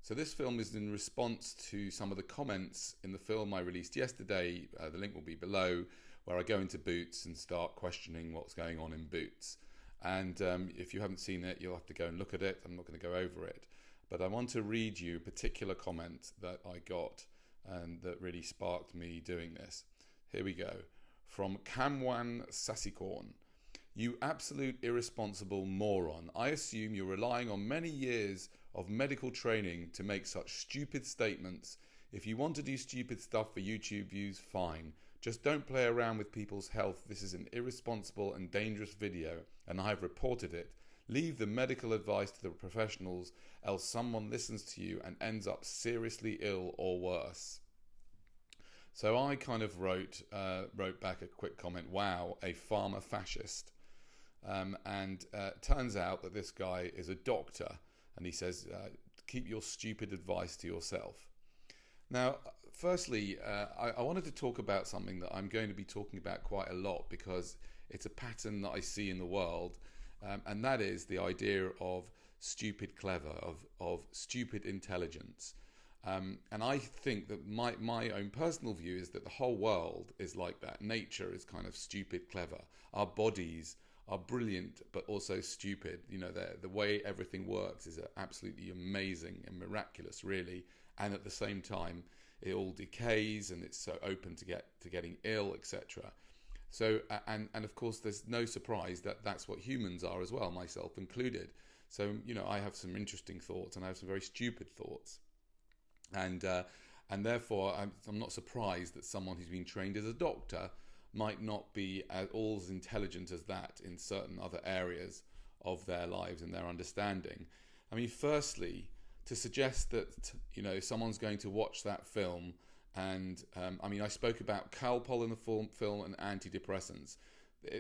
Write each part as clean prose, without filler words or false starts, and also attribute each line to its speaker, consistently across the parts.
Speaker 1: So this film is in response to some of the comments in the film I released yesterday. The link will be below, where I go into Boots and start questioning what's going on in Boots. And if you haven't seen it, you'll have to go and look at it. I'm not going to go over it. But I want to read you a particular comment that I got and that really sparked me doing this. Here we go. From Kamwan Sasikorn. You absolute irresponsible moron. I assume you're relying on many years of medical training to make such stupid statements. If you want to do stupid stuff for YouTube views, fine. Just don't play around with people's health. This is an irresponsible and dangerous video, and I have reported it. Leave the medical advice to the professionals, else someone listens to you and ends up seriously ill or worse. So I kind of wrote back a quick comment, wow, a pharma fascist. And turns out that this guy is a doctor, and he says, keep your stupid advice to yourself. Now, firstly, I wanted to talk about something that I'm going to be talking about quite a lot because it's a pattern that I see in the world, and that is the idea of stupid clever, of stupid intelligence. And I think that my own personal view is that the whole world is like that. Nature is kind of stupid clever. Our bodies are brilliant but also stupid. You know, the way everything works is absolutely amazing and miraculous, really. And at the same time, it all decays and it's so open to getting ill, etc. So, and of course, there's no surprise that that's what humans are as well, myself included. So, you know, I have some interesting thoughts and I have some very stupid thoughts. And therefore, I'm not surprised that someone who's been trained as a doctor might not be all as intelligent as that in certain other areas of their lives and their understanding. I mean, firstly, to suggest that, you know, someone's going to watch that film and, I mean, I spoke about Calpol in the film and antidepressants.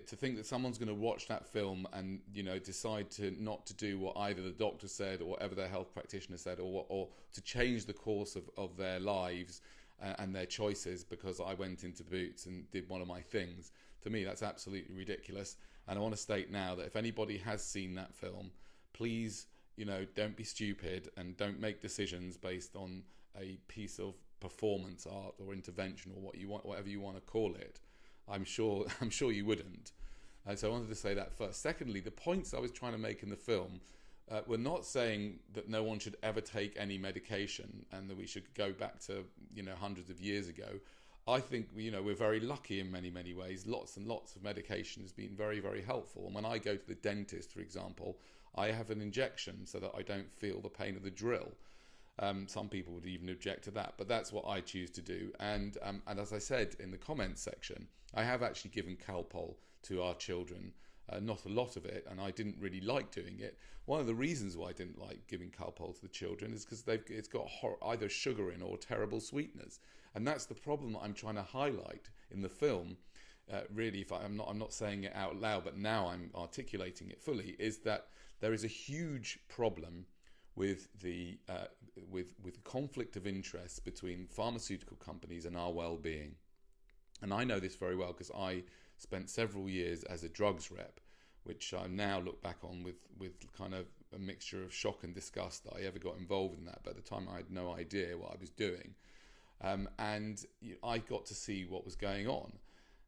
Speaker 1: To think that someone's going to watch that film and, you know, decide not to do what either the doctor said or whatever their health practitioner said, or to change the course of their lives and their choices because I went into Boots and did one of my things. To me, that's absolutely ridiculous. And I want to state now that if anybody has seen that film, please, you know, don't be stupid and don't make decisions based on a piece of performance art or intervention or whatever you want to call it. I'm sure you wouldn't. So I wanted to say that first. Secondly, the points I was trying to make in the film were not saying that no one should ever take any medication and that we should go back to, you know, hundreds of years ago. I think, you know, we're very lucky in many, many ways. Lots and lots of medication has been very, very helpful. And when I go to the dentist, for example, I have an injection so that I don't feel the pain of the drill. Some people would even object to that, but that's what I choose to do. And as I said in the comments section, I have actually given Calpol to our children, not a lot of it, and I didn't really like doing it. One of the reasons why I didn't like giving Calpol to the children is because it's got either sugar in or terrible sweeteners, and that's the problem that I'm trying to highlight in the film. Really, if I'm not saying it out loud, but now I'm articulating it fully, is that there is a huge problem with the conflict of interest between pharmaceutical companies and our well-being. And I know this very well because I spent several years as a drugs rep, which I now look back on with kind of a mixture of shock and disgust that I ever got involved in that. But at the time, I had no idea what I was doing. And I got to see what was going on.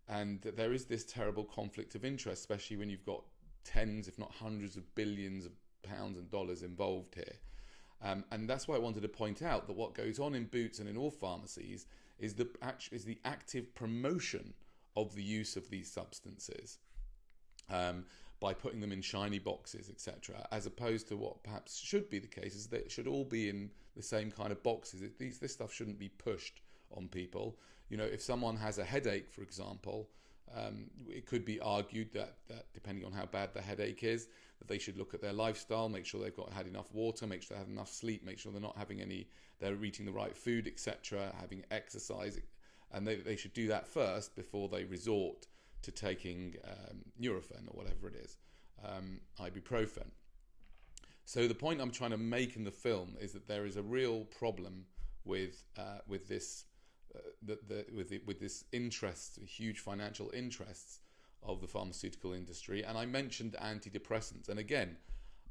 Speaker 1: And there is this terrible conflict of interest, especially when you've got tens, if not hundreds of billions of pounds and dollars involved here. And that's why I wanted to point out that what goes on in Boots and in all pharmacies is the active promotion of the use of these substances by putting them in shiny boxes, etc., as opposed to what perhaps should be the case, is that it should all be in the same kind of boxes. This stuff shouldn't be pushed on people. You know, if someone has a headache, for example, it could be argued that depending on how bad the headache is, that they should look at their lifestyle, make sure they've had enough water, make sure they have enough sleep, make sure they're not having they're eating the right food, etc., having exercise, and they should do that first before they resort to taking Nurofen or whatever it is, ibuprofen. So the point I'm trying to make in the film is that there is a real problem with this interest, huge financial interests of the pharmaceutical industry. And I mentioned antidepressants, and again,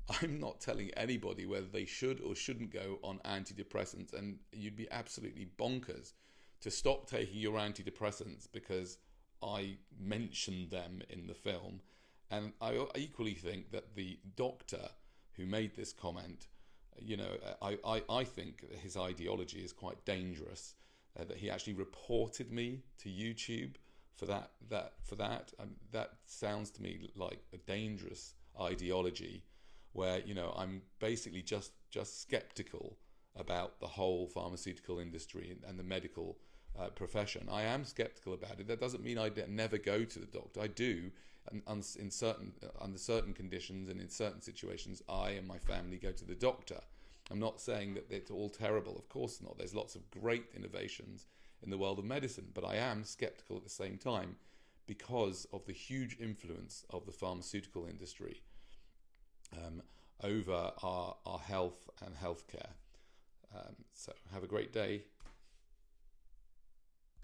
Speaker 1: I'm not telling anybody whether they should or shouldn't go on antidepressants, and you'd be absolutely bonkers to stop taking your antidepressants because I mentioned them in the film. And I equally think that the doctor who made this comment, I think that his ideology is quite dangerous. That he actually reported me to YouTube for that. That sounds to me like a dangerous ideology, where I'm basically just skeptical about the whole pharmaceutical industry and the medical profession. I am skeptical about it. That doesn't mean I never go to the doctor. I do, and under certain conditions and in certain situations, I and my family go to the doctor. I'm not saying that it's all terrible. Of course not. There's lots of great innovations in the world of medicine, but I am skeptical at the same time because of the huge influence of the pharmaceutical industry over our health and healthcare. So have a great day.